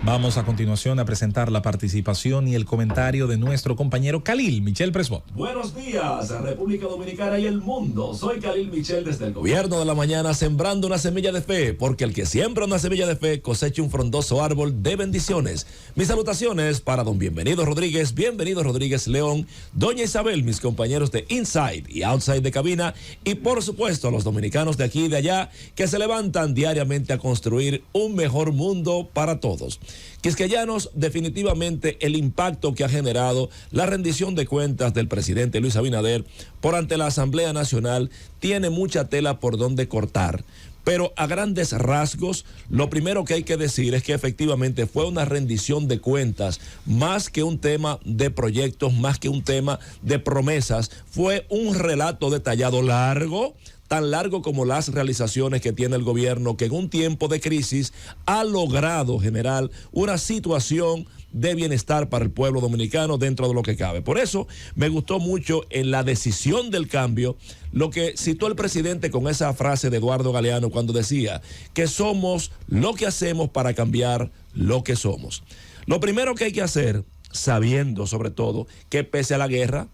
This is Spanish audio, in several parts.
Vamos a continuación a presentar la participación y el comentario de nuestro compañero Khalil Michel Presbot. Buenos días, República Dominicana y el mundo. Soy Khalil Michel desde el Gobierno de la Mañana, sembrando una semilla de fe, porque el que siembra una semilla de fe cosecha un frondoso árbol de bendiciones. Mis salutaciones para don Bienvenido Rodríguez León, doña Isabel, mis compañeros de Inside y Outside de cabina, y por supuesto a los dominicanos de aquí y de allá que se levantan diariamente a construir un mejor mundo para todos. Quisqueyanos, definitivamente el impacto que ha generado la rendición de cuentas del presidente Luis Abinader por ante la Asamblea Nacional tiene mucha tela por donde cortar. Pero a grandes rasgos, lo primero que hay que decir es que efectivamente fue una rendición de cuentas, más que un tema de proyectos, más que un tema de promesas, fue un relato detallado largo, tan largo como las realizaciones que tiene el gobierno, que en un tiempo de crisis ha logrado generar una situación de bienestar para el pueblo dominicano dentro de lo que cabe. Por eso me gustó mucho en la decisión del cambio lo que citó el presidente con esa frase de Eduardo Galeano cuando decía que somos lo que hacemos para cambiar lo que somos. Lo primero que hay que hacer, sabiendo sobre todo que pese a la guerra,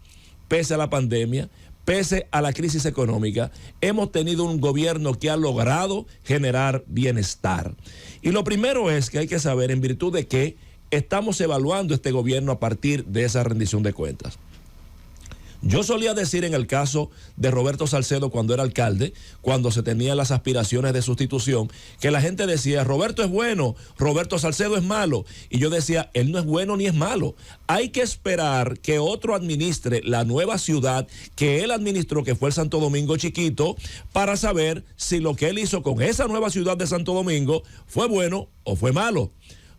pese a la pandemia, pese a la crisis económica, hemos tenido un gobierno que ha logrado generar bienestar. Y lo primero es que hay que saber en virtud de qué estamos evaluando este gobierno a partir de esa rendición de cuentas. Yo solía decir en el caso de Roberto Salcedo cuando era alcalde, cuando se tenían las aspiraciones de sustitución, que la gente decía, Roberto es bueno, Roberto Salcedo es malo. Y yo decía, él no es bueno ni es malo. Hay que esperar que otro administre la nueva ciudad que él administró, que fue el Santo Domingo chiquito, para saber si lo que él hizo con esa nueva ciudad de Santo Domingo fue bueno o fue malo.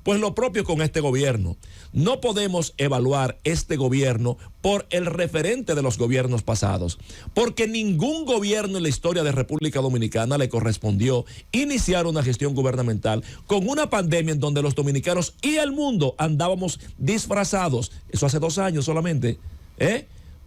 Pues lo propio con este gobierno. No podemos evaluar este gobierno por el referente de los gobiernos pasados, porque ningún gobierno en la historia de República Dominicana le correspondió iniciar una gestión gubernamental con una pandemia en donde los dominicanos y el mundo andábamos disfrazados. Eso hace 2 años solamente,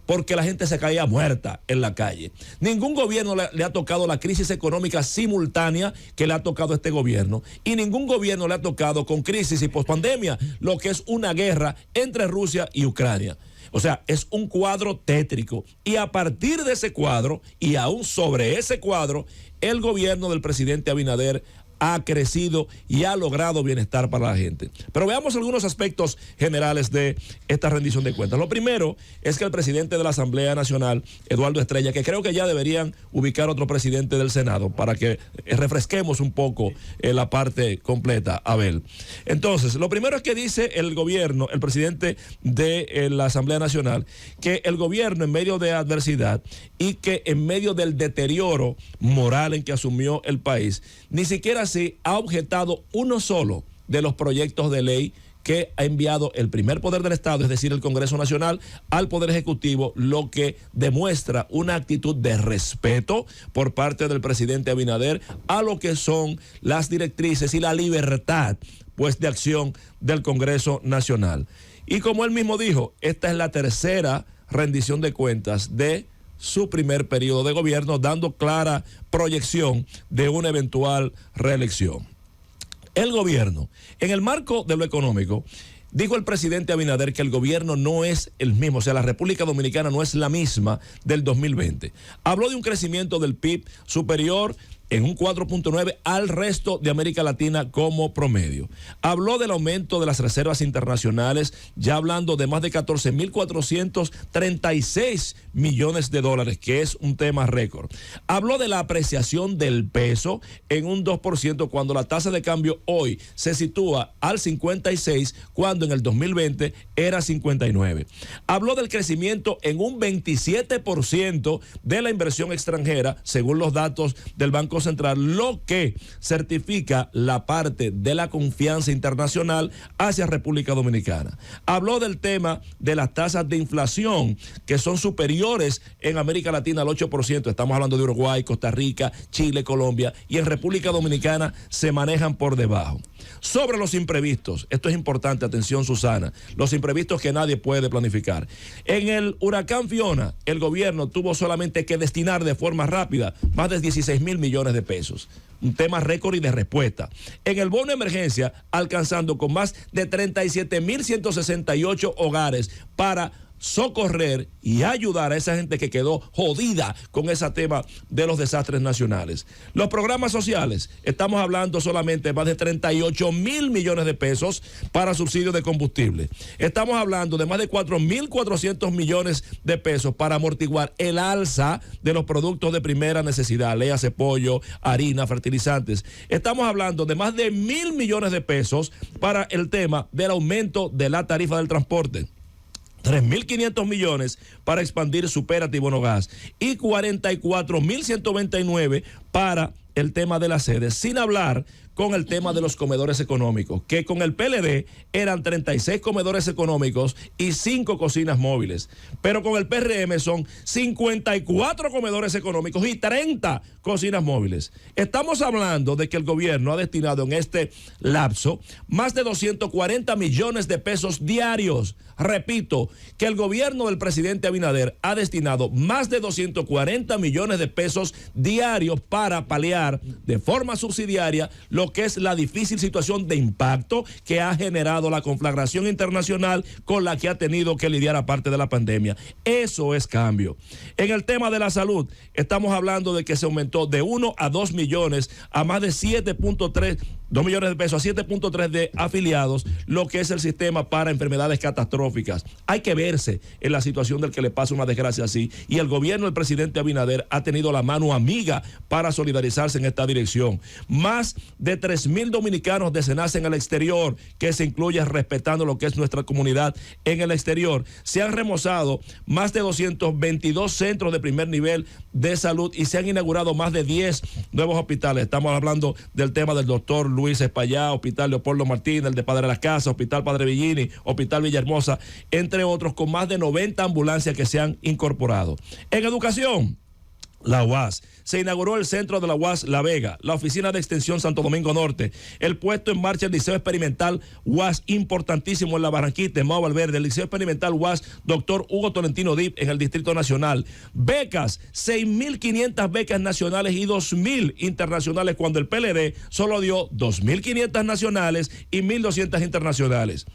porque la gente se caía muerta en la calle. Ningún gobierno le ha tocado la crisis económica simultánea que le ha tocado a este gobierno, y ningún gobierno le ha tocado con crisis y pospandemia lo que es una guerra entre Rusia y Ucrania. O sea, es un cuadro tétrico, y a partir de ese cuadro y aún sobre ese cuadro, el gobierno del presidente Abinader ha crecido y ha logrado bienestar para la gente. Pero veamos algunos aspectos generales de esta rendición de cuentas. Lo primero es que el presidente de la Asamblea Nacional, Eduardo Estrella, que creo que ya deberían ubicar otro presidente del Senado para que refresquemos un poco la parte completa, Abel. Entonces, lo primero es que dice el gobierno, el presidente de la Asamblea Nacional, que el gobierno en medio de adversidad y que en medio del deterioro moral en que asumió el país, ni siquiera así ha objetado uno solo de los proyectos de ley que ha enviado el primer poder del Estado, es decir, el Congreso Nacional, al Poder Ejecutivo, lo que demuestra una actitud de respeto por parte del presidente Abinader a lo que son las directrices y la libertad, pues, de acción del Congreso Nacional. Y como él mismo dijo, esta es la tercera rendición de cuentas de su primer periodo de gobierno, dando clara proyección de una eventual reelección. El gobierno, en el marco de lo económico, dijo el presidente Abinader que el gobierno no es el mismo, o sea, la República Dominicana no es la misma del 2020. Habló de un crecimiento del PIB superior en un 4.9 al resto de América Latina como promedio. Habló del aumento de las reservas internacionales, ya hablando de más de 14.436 millones de dólares, que es un tema récord. Habló de la apreciación del peso en un 2%, cuando la tasa de cambio hoy se sitúa al 56, cuando en el 2020 era 59. Habló del crecimiento en un 27% de la inversión extranjera, según los datos del Banco Central, lo que certifica la parte de la confianza internacional hacia República Dominicana. Habló del tema de las tasas de inflación, que son superiores en América Latina al 8%. Estamos hablando de Uruguay, Costa Rica, Chile, Colombia, y en República Dominicana se manejan por debajo. Sobre los imprevistos, esto es importante, atención Susana, los imprevistos que nadie puede planificar. En el huracán Fiona, el gobierno tuvo solamente que destinar de forma rápida más de 16,000 millones de pesos. Un tema récord y de respuesta. En el bono de emergencia, alcanzando con más de 37,168 hogares para socorrer y ayudar a esa gente que quedó jodida con ese tema de los desastres nacionales. Los programas sociales, estamos hablando solamente de más de 38,000 millones de pesos para subsidios de combustible. Estamos hablando de más de 4,400 millones de pesos para amortiguar el alza de los productos de primera necesidad, léase pollo, harina, fertilizantes. Estamos hablando de más de 1,000 millones de pesos para el tema del aumento de la tarifa del transporte. 3,500 millones para expandir Superati y Bonogas y 44,199 para el tema de las sedes, sin hablar con el tema de los comedores económicos, que con el PLD eran 36 comedores económicos y 5 cocinas móviles, pero con el PRM son 54 comedores económicos y 30 cocinas móviles. Estamos hablando de que el gobierno ha destinado en este lapso más de 240 millones de pesos diarios. Repito, que el gobierno del presidente Abinader ha destinado más de 240 millones de pesos diarios para paliar de forma subsidiaria lo que es la difícil situación de impacto que ha generado la conflagración internacional con la que ha tenido que lidiar aparte de la pandemia. Eso es cambio. En el tema de la salud, estamos hablando de que se aumentó de 1 a 2 millones a más de 2 millones de pesos a 7,3 de afiliados, lo que es el sistema para enfermedades catastróficas. Hay que verse en la situación del que le pasa una desgracia así, y el gobierno del presidente Abinader ha tenido la mano amiga para solidarizarse en esta dirección. Más de 3,000 dominicanos de SENASA en el exterior, que se incluye respetando lo que es nuestra comunidad en el exterior. Se han remozado más de 222 centros de primer nivel de salud y se han inaugurado más de 10 nuevos hospitales. Estamos hablando del tema del doctor Luis Espallá, Hospital Leopoldo Martínez, el de Padre Las Casas, Hospital Padre Villini, Hospital Villahermosa, entre otros, con más de 90 ambulancias que se han incorporado. En educación, la UAS. Se inauguró el centro de la UAS La Vega, la oficina de extensión Santo Domingo Norte, el puesto en marcha el Liceo Experimental UAS, importantísimo en la Barranquita, en Mao Valverde, el Liceo Experimental UAS Dr. Hugo Tolentino Dip en el Distrito Nacional. Becas, 6,500 becas nacionales y 2,000 internacionales, cuando el PLD solo dio 2,500 nacionales y 1,200 internacionales.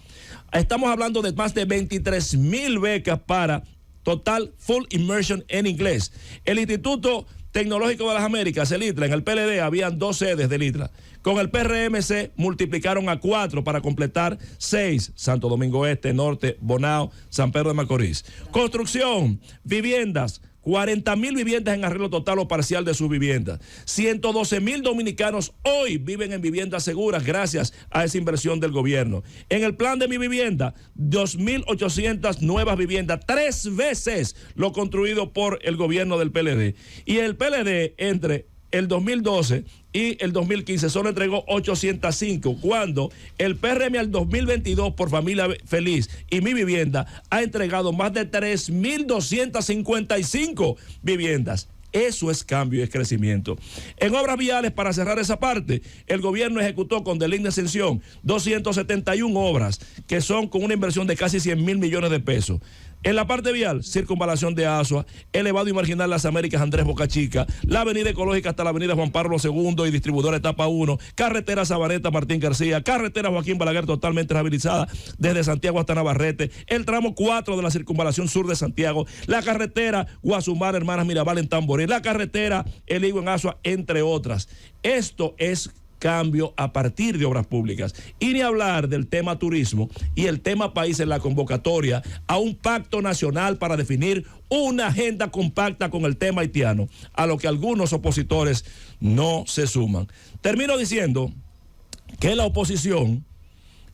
Estamos hablando de más de 23,000 becas para total full immersion en inglés. El Instituto Tecnológico de las Américas, el ITRA, en el PLD habían 2 sedes del ITRA. Con el PRM se multiplicaron a 4 para completar 6. Santo Domingo Este, Norte, Bonao, San Pedro de Macorís. Construcción, viviendas, 40,000 viviendas en arreglo total o parcial de sus viviendas. 112,000 dominicanos hoy viven en viviendas seguras gracias a esa inversión del gobierno. En el plan de Mi Vivienda, 2,800 nuevas viviendas, 3 veces lo construido por el gobierno del PLD. Y el PLD, entre el 2012 y el 2015 solo entregó 805, cuando el PRM al 2022 por Familia Feliz y Mi Vivienda ha entregado más de 3,255 viviendas. Eso es cambio y es crecimiento. En obras viales, para cerrar esa parte, el gobierno ejecutó con Deligna Ascensión 271 obras que son con una inversión de casi 100,000 millones de pesos. En la parte vial, circunvalación de Asua, elevado y marginal Las Américas Andrés Boca Chica, la avenida ecológica hasta la avenida Juan Pablo II y distribuidora etapa 1, carretera Sabaneta Martín García, carretera Joaquín Balaguer totalmente rehabilitada desde Santiago hasta Navarrete, el tramo 4 de la circunvalación sur de Santiago, la carretera Guasumar Hermanas Mirabal en Tamboril, la carretera El Higo en Asua, entre otras. Esto es cambio a partir de obras públicas. Y ni hablar del tema turismo y el tema país en la convocatoria a un pacto nacional para definir una agenda compacta con el tema haitiano, a lo que algunos opositores no se suman. Termino diciendo que la oposición,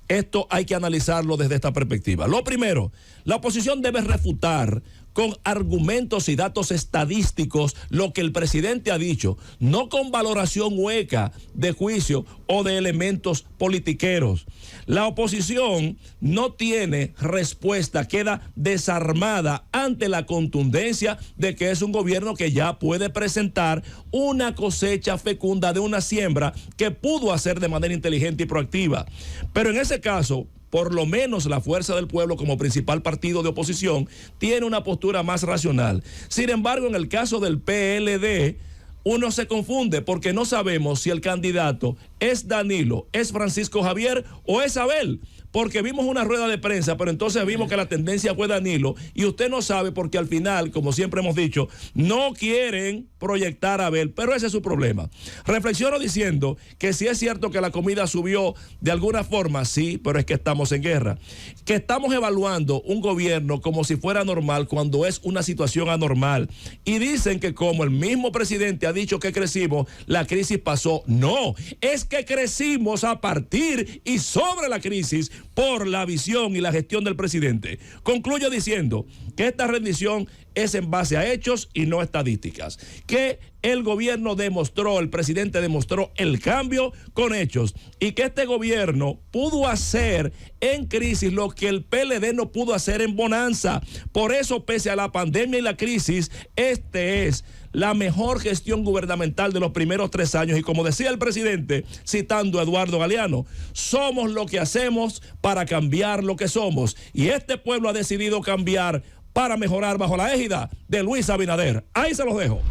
esto hay que analizarlo desde esta perspectiva. Lo primero, la oposición debe refutar con argumentos y datos estadísticos lo que el presidente ha dicho, no con valoración hueca de juicio o de elementos politiqueros. La oposición no tiene respuesta, queda desarmada ante la contundencia de que es un gobierno que ya puede presentar una cosecha fecunda de una siembra que pudo hacer de manera inteligente y proactiva. Pero en ese caso, por lo menos la Fuerza del Pueblo como principal partido de oposición tiene una postura más racional. Sin embargo, en el caso del PLD, uno se confunde porque no sabemos si el candidato es Danilo, es Francisco Javier o es Abel. Porque vimos una rueda de prensa, pero entonces vimos que la tendencia fue Danilo y usted no sabe porque al final, como siempre hemos dicho, no quieren proyectar a Abel, pero ese es su problema. Reflexiono diciendo que si es cierto que la comida subió de alguna forma, sí, pero es que estamos en guerra. Que estamos evaluando un gobierno como si fuera normal cuando es una situación anormal. Y dicen que como el mismo presidente ha dicho que crecimos, la crisis pasó. No, es que crecimos a partir y sobre la crisis por la visión y la gestión del presidente. Concluyo diciendo que esta rendición es en base a hechos y no estadísticas. Que el gobierno demostró, el presidente demostró el cambio con hechos y que este gobierno pudo hacer en crisis lo que el PLD no pudo hacer en bonanza. Por eso, pese a la pandemia y la crisis, este es la mejor gestión gubernamental de los primeros 3 años. Y como decía el presidente, citando a Eduardo Galeano, somos lo que hacemos para cambiar lo que somos. Y este pueblo ha decidido cambiar para mejorar bajo la égida de Luis Abinader. Ahí se los dejo.